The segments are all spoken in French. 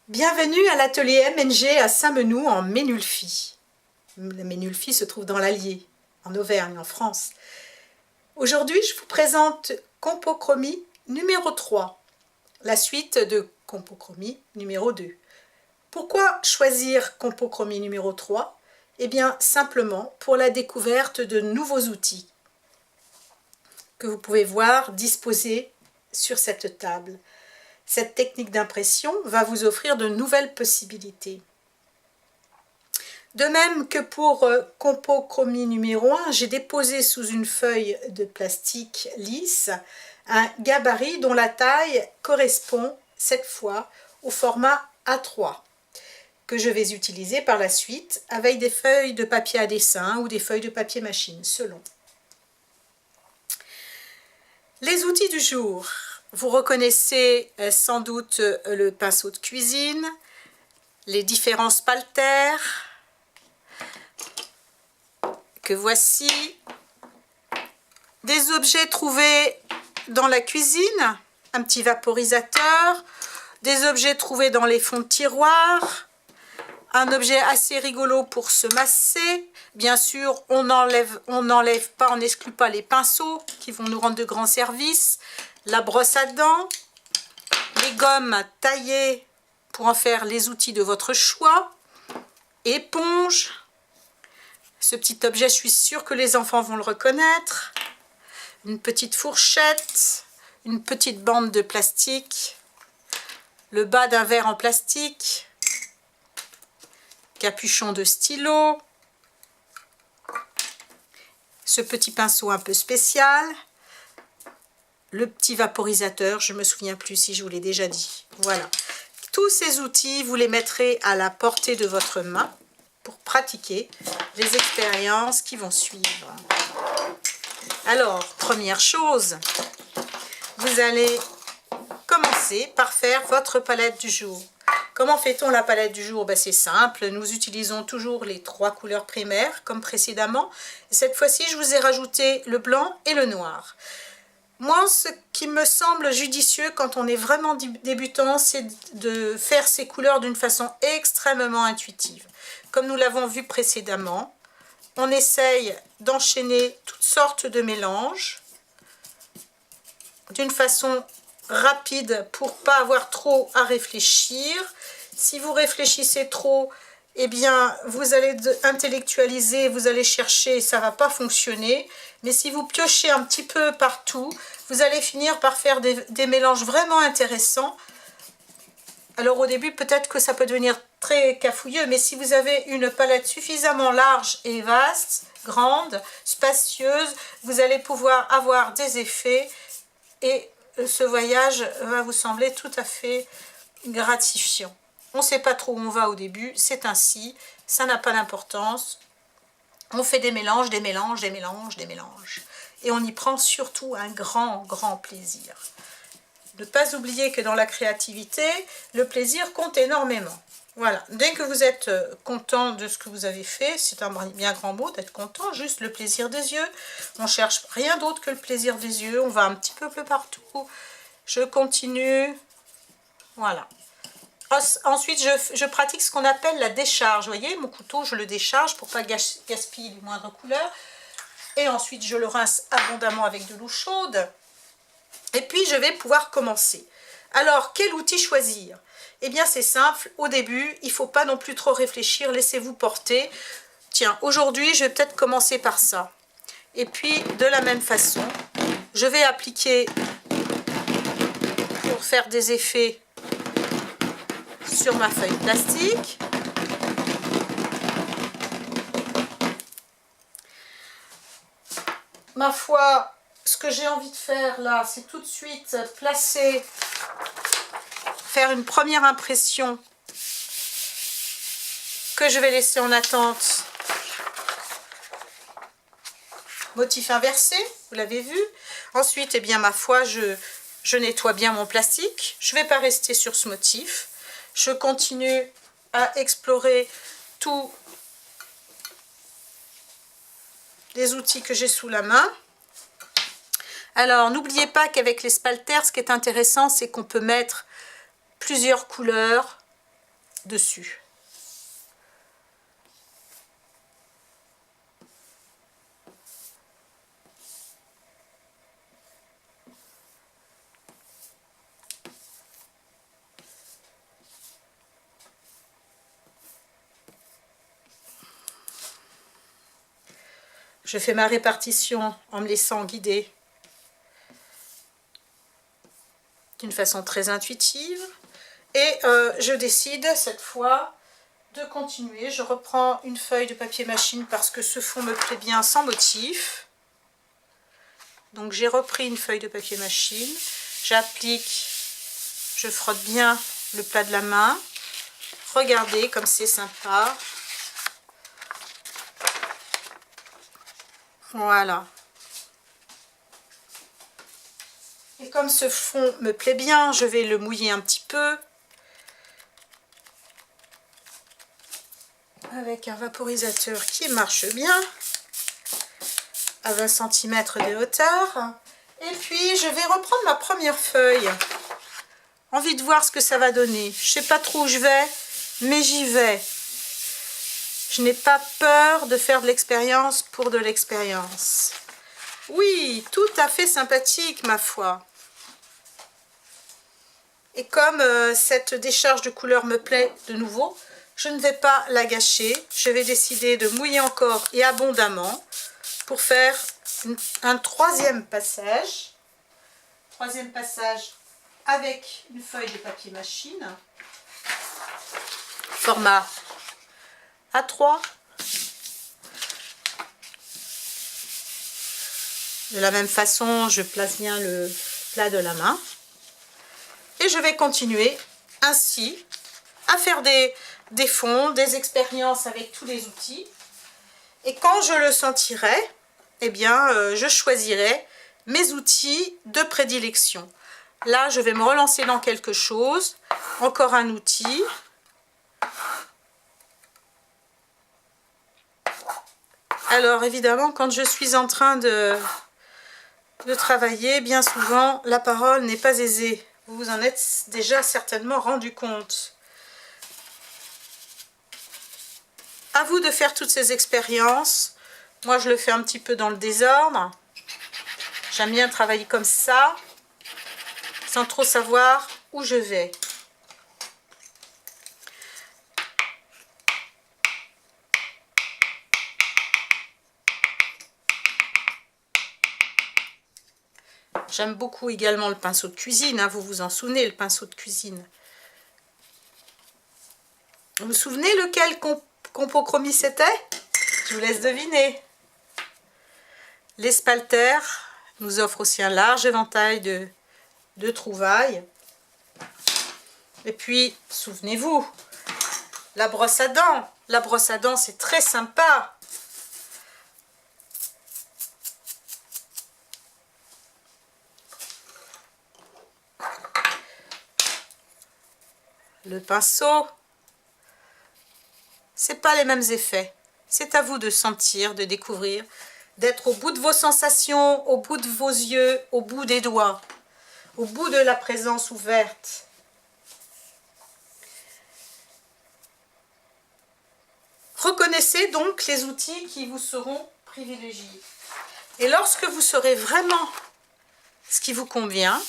Bienvenue à l'atelier MNG à Saint-Menou en Ménulphy. Le Ménulphy se trouve dans l'Allier, en Auvergne, en France. Aujourd'hui, je vous présente Compochromie numéro 3, la suite de Compochromie numéro 2. Pourquoi choisir Compochromie numéro 3? Eh bien, simplement pour la découverte de nouveaux outils que vous pouvez voir disposés sur cette table. Cette technique d'impression va vous offrir de nouvelles possibilités. De même que pour Compochromie numéro 1, j'ai déposé sous une feuille de plastique lisse un gabarit dont la taille correspond cette fois au format A3 que je vais utiliser par la suite avec des feuilles de papier à dessin ou des feuilles de papier machine selon. Les outils du jour. Vous reconnaissez sans doute le pinceau de cuisine, les différents spalters que voici, des objets trouvés dans la cuisine, un petit vaporisateur, des objets trouvés dans les fonds de tiroir, un objet assez rigolo pour se masser. Bien sûr, on n'enlève pas, on n'exclut pas les pinceaux qui vont nous rendre de grands services, la brosse à dents, les gommes taillées pour en faire les outils de votre choix, éponge. Ce petit objet, je suis sûre que les enfants vont le reconnaître. Une petite fourchette, une petite bande de plastique, le bas d'un verre en plastique, capuchon de stylo, ce petit pinceau un peu spécial, le petit vaporisateur, je ne me souviens plus si je vous l'ai déjà dit. Voilà. Tous ces outils, vous les mettrez à la portée de votre main pour pratiquer les expériences qui vont suivre. Alors, première chose, vous allez commencer par faire votre palette du jour. Comment fait-on la palette du jour? C'est simple, nous utilisons toujours les 3 couleurs primaires comme précédemment. Cette fois-ci, je vous ai rajouté le blanc et le noir. Moi, ce qui me semble judicieux quand on est vraiment débutant, c'est de faire ces couleurs d'une façon extrêmement intuitive. Comme nous l'avons vu précédemment, on essaye d'enchaîner toutes sortes de mélanges d'une façon rapide pour pas avoir trop à réfléchir. Si vous réfléchissez trop, eh bien, vous allez intellectualiser, vous allez chercher, ça va pas fonctionner. Mais si vous piochez un petit peu partout, vous allez finir par faire des mélanges vraiment intéressants. Alors au début, peut-être que ça peut devenir très cafouilleux, mais si vous avez une palette suffisamment large et vaste, grande, spacieuse, vous allez pouvoir avoir des effets et ce voyage va vous sembler tout à fait gratifiant. On ne sait pas trop où on va au début, c'est ainsi, ça n'a pas d'importance. On fait des mélanges, des mélanges, des mélanges, des mélanges. Et on y prend surtout un grand, grand plaisir. Ne pas oublier que dans la créativité, le plaisir compte énormément. Voilà, dès que vous êtes content de ce que vous avez fait, c'est un bien grand mot d'être content, juste le plaisir des yeux. On ne cherche rien d'autre que le plaisir des yeux, on va un petit peu partout. Je continue, voilà. Ensuite, je pratique ce qu'on appelle la décharge. Vous voyez, mon couteau, je le décharge pour ne pas gaspiller les moindres couleurs. Et ensuite, je le rince abondamment avec de l'eau chaude. Et puis, je vais pouvoir commencer. Alors, quel outil choisir? Eh bien, c'est simple. Au début, il ne faut pas non plus trop réfléchir. Laissez-vous porter. Tiens, aujourd'hui, je vais peut-être commencer par ça. Et puis, de la même façon, je vais appliquer pour faire des effets sur ma feuille plastique. Ma foi, ce que j'ai envie de faire là, c'est tout de suite placer, faire une première impression que je vais laisser en attente. Motif inversé, vous l'avez vu. Ensuite, eh bien, ma foi, je nettoie bien mon plastique. Je ne vais pas rester sur ce motif. Je continue à explorer tous les outils que j'ai sous la main. Alors, n'oubliez pas qu'avec les spalters, ce qui est intéressant, c'est qu'on peut mettre plusieurs couleurs dessus. Je fais ma répartition en me laissant guider d'une façon très intuitive. Et je décide cette fois de continuer. Je reprends une feuille de papier machine parce que ce fond me plaît bien sans motif. Donc j'ai repris une feuille de papier machine. J'applique, je frotte bien le plat de la main. Regardez comme c'est sympa. Voilà. Et comme ce fond me plaît bien, je vais le mouiller un petit peu. Avec un vaporisateur qui marche bien. À 20 cm de hauteur. Et puis je vais reprendre ma première feuille. Envie de voir ce que ça va donner. Je sais pas trop où je vais, mais j'y vais. Je n'ai pas peur de faire de l'expérience pour de l'expérience. Oui, tout à fait sympathique, ma foi. Et comme cette décharge de couleur me plaît de nouveau, je ne vais pas la gâcher. Je vais décider de mouiller encore et abondamment pour faire un troisième passage. Troisième passage avec une feuille de papier machine. Format A3. De la même façon, je place bien le plat de la main. Et je vais continuer ainsi à faire des fonds, des expériences avec tous les outils. Et quand je le sentirai, eh bien, je choisirai mes outils de prédilection. Là, je vais me relancer dans quelque chose. Encore un outil. Alors, évidemment, quand je suis en train de travailler, bien souvent, la parole n'est pas aisée. Vous vous en êtes déjà certainement rendu compte. À vous de faire toutes ces expériences. Moi, je le fais un petit peu dans le désordre. J'aime bien travailler comme ça, sans trop savoir où je vais. J'aime beaucoup également le pinceau de cuisine, hein, vous vous en souvenez, le pinceau de cuisine. Vous vous souvenez lequel compochromie c'était? Je vous laisse deviner. L'Espalter nous offre aussi un large éventail de trouvailles. Et puis, souvenez-vous, la brosse à dents. La brosse à dents, c'est très sympa. Le pinceau, c'est pas les mêmes effets. C'est à vous de sentir, de découvrir, d'être au bout de vos sensations, au bout de vos yeux, au bout des doigts, au bout de la présence ouverte. Reconnaissez donc les outils qui vous seront privilégiés. Et lorsque vous saurez vraiment ce qui vous convient,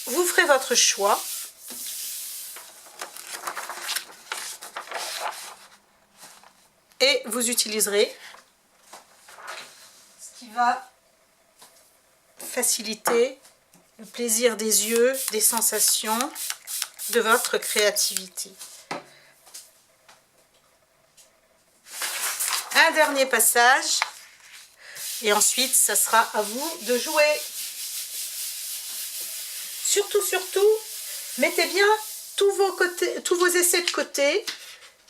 vous ferez votre choix. Et vous utiliserez ce qui va faciliter le plaisir des yeux, des sensations, de votre créativité. Un dernier passage et ensuite ça sera à vous de jouer. Surtout, mettez bien tous vos essais de côté,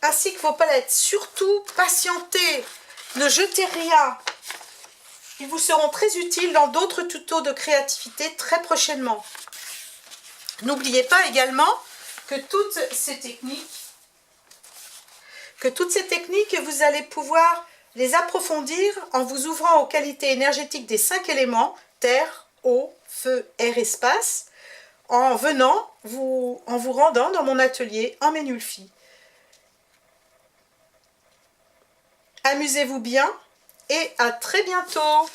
ainsi que vos palettes. Surtout, patientez, ne jetez rien. Ils vous seront très utiles dans d'autres tutos de créativité très prochainement. N'oubliez pas également que toutes ces techniques, vous allez pouvoir les approfondir en vous ouvrant aux qualités énergétiques des 5 éléments, terre, eau, feu, air, espace, en venant, en vous rendant dans mon atelier en Ménulfi. Amusez-vous bien et à très bientôt!